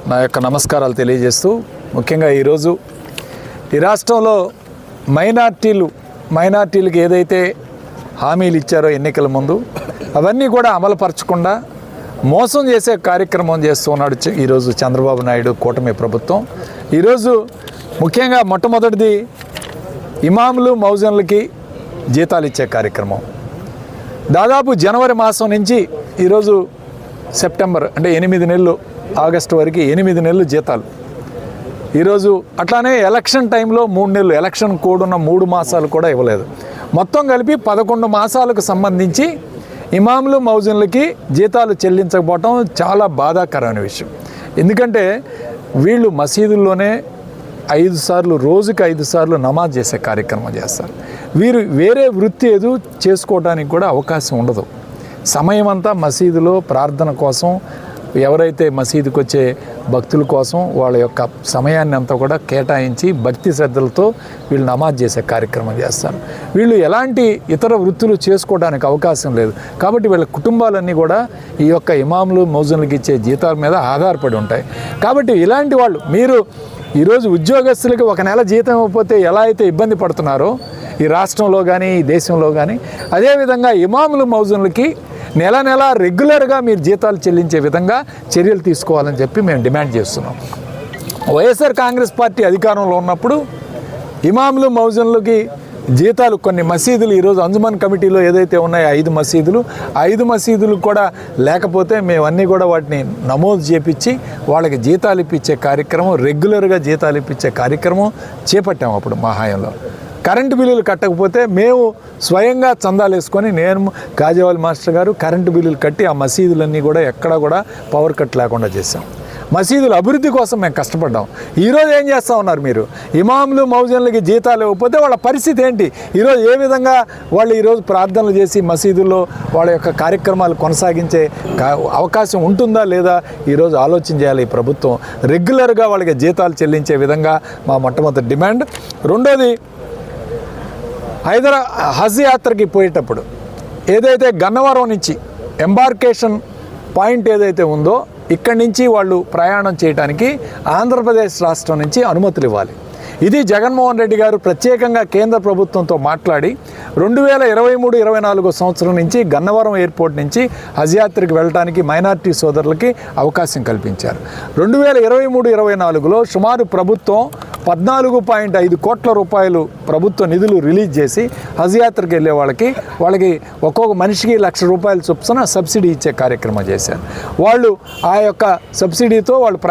నా యొక్క నమస్కారాలు తెలియజేస్తూ ముఖ్యంగా ఈరోజు ఈ రాష్ట్రంలో మైనార్టీలకు ఏదైతే హామీలు ఇచ్చారో ఎన్నికల ముందు అవన్నీ కూడా అమలుపరచకుండా మోసం చేసే కార్యక్రమం చేస్తున్నాడు ఈరోజు చంద్రబాబు నాయుడు కూటమి ప్రభుత్వం. ఈరోజు ముఖ్యంగా మొట్టమొదటిది ఇమాములు మౌజన్లకి జీతాలు ఇచ్చే కార్యక్రమం. దాదాపు జనవరి మాసం నుంచి ఈరోజు సెప్టెంబర్ అంటే 8 నెలలు, ఆగస్టు వరకు 8 నెలలు జీతాలు. ఈరోజు అట్లానే ఎలక్షన్ టైంలో 3 నెలలు, ఎలక్షన్ కోడ్ ఉన్న 3 మాసాలు కూడా ఇవ్వలేదు. మొత్తం కలిపి 11 మాసాలకు సంబంధించి ఇమాములు మౌజన్లకి జీతాలు చెల్లించకపోవటం చాలా బాధాకరమైన విషయం. ఎందుకంటే వీళ్ళు మసీదుల్లోనే 5 సార్లు, రోజుకి 5 సార్లు నమాజ్ చేసే కార్యక్రమం చేస్తారు. వీరు వేరే వృత్తి ఏదో చేసుకోవడానికి కూడా అవకాశం ఉండదు. సమయం అంతా మసీదులో ప్రార్థన కోసం, ఎవరైతే మసీదుకి వచ్చే భక్తుల కోసం వాళ్ళ యొక్క సమయాన్ని అంతా కూడా కేటాయించి భక్తి శ్రద్ధలతో వీళ్ళు నమాజ్ చేసే కార్యక్రమం చేస్తారు. వీళ్ళు ఎలాంటి ఇతర వృత్తులు చేసుకోవడానికి అవకాశం లేదు. కాబట్టి వీళ్ళ కుటుంబాలన్నీ కూడా ఈ యొక్క ఇమాములు మౌజన్లకు ఇచ్చే జీతాల మీద ఆధారపడి ఉంటాయి. కాబట్టి ఇలాంటి వాళ్ళు మీరు ఈరోజు ఉద్యోగస్తులకి 1 నెల జీతం ఇవ్వకపోతే ఎలా అయితే ఇబ్బంది పడుతున్నారో ఈ రాష్ట్రంలో కానీ ఈ దేశంలో కానీ, అదేవిధంగా ఇమాములు మౌజన్లకి నెల రెగ్యులర్గా మీరు జీతాలు చెల్లించే విధంగా చర్యలు తీసుకోవాలని చెప్పి మేము డిమాండ్ చేస్తున్నాం. వైఎస్ఆర్ కాంగ్రెస్ పార్టీ అధికారంలో ఉన్నప్పుడు ఇమాములు మౌజన్లకి జీతాలు కొన్ని మసీదులు ఈరోజు అంజుమన్ కమిటీలో ఏదైతే ఉన్నాయో 5 మసీదులు కూడా లేకపోతే మేమన్నీ కూడా వాటిని నమోదు చేపించి వాళ్ళకి జీతాలు ఇప్పించే కార్యక్రమం, రెగ్యులర్గా జీతాలు ఇప్పించే కార్యక్రమం చేపట్టాము. అప్పుడు మా హయాంలో కరెంటు బిల్లులు కట్టకపోతే మేము స్వయంగా చందాలు వేసుకొని, నేను గాజేవాల్ మాస్టర్ గారు కరెంటు బిల్లులు కట్టి ఆ మసీదులన్నీ కూడా ఎక్కడా కూడా పవర్ కట్ లేకుండా చేసాం. మసీదుల అభివృద్ధి కోసం మేము కష్టపడ్డాం. ఈరోజు ఏం చేస్తూ ఉన్నారు మీరు? ఇమాములు మౌజన్లకి జీతాలు ఇవ్వకపోతే వాళ్ళ పరిస్థితి ఏంటి? ఈరోజు ఏ విధంగా వాళ్ళు ఈరోజు ప్రార్థనలు చేసి మసీదుల్లో వాళ్ళ యొక్క కార్యక్రమాలు కొనసాగించే అవకాశం ఉంటుందా లేదా ఈరోజు ఆలోచన చేయాలి ఈ ప్రభుత్వం. రెగ్యులర్గా వాళ్ళకి జీతాలు చెల్లించే విధంగా మా మొట్టమొదటి డిమాండ్. రెండోది, హజ్ యాత్రకి పోయేటప్పుడు ఏదైతే గన్నవరం నుంచి ఎంబార్కేషన్ పాయింట్ ఏదైతే ఉందో ఇక్కడి నుంచి వాళ్ళు ప్రయాణం చేయడానికి ఆంధ్రప్రదేశ్ రాష్ట్రం నుంచి అనుమతులు ఇవ్వాలి. ఇది జగన్మోహన్ రెడ్డి గారు ప్రత్యేకంగా కేంద్ర ప్రభుత్వంతో మాట్లాడి 2023-24 సంవత్సరం నుంచి గన్నవరం ఎయిర్పోర్ట్ నుంచి హజ్ యాత్రకి వెళ్ళడానికి మైనార్టీ సోదరులకి అవకాశం కల్పించారు. 2023-24లో సుమారు ప్రభుత్వం 14.5 కోట్ల రూపాయలు ప్రభుత్వ నిధులు రిలీజ్ చేసి హజ్ యాత్రకి వెళ్ళే వాళ్ళకి ఒక్కొక్క మనిషికి ₹1,00,000 చొప్పున సబ్సిడీ ఇచ్చే కార్యక్రమం చేశారు. వాళ్ళు ఆ యొక్క సబ్సిడీతో వాళ్ళు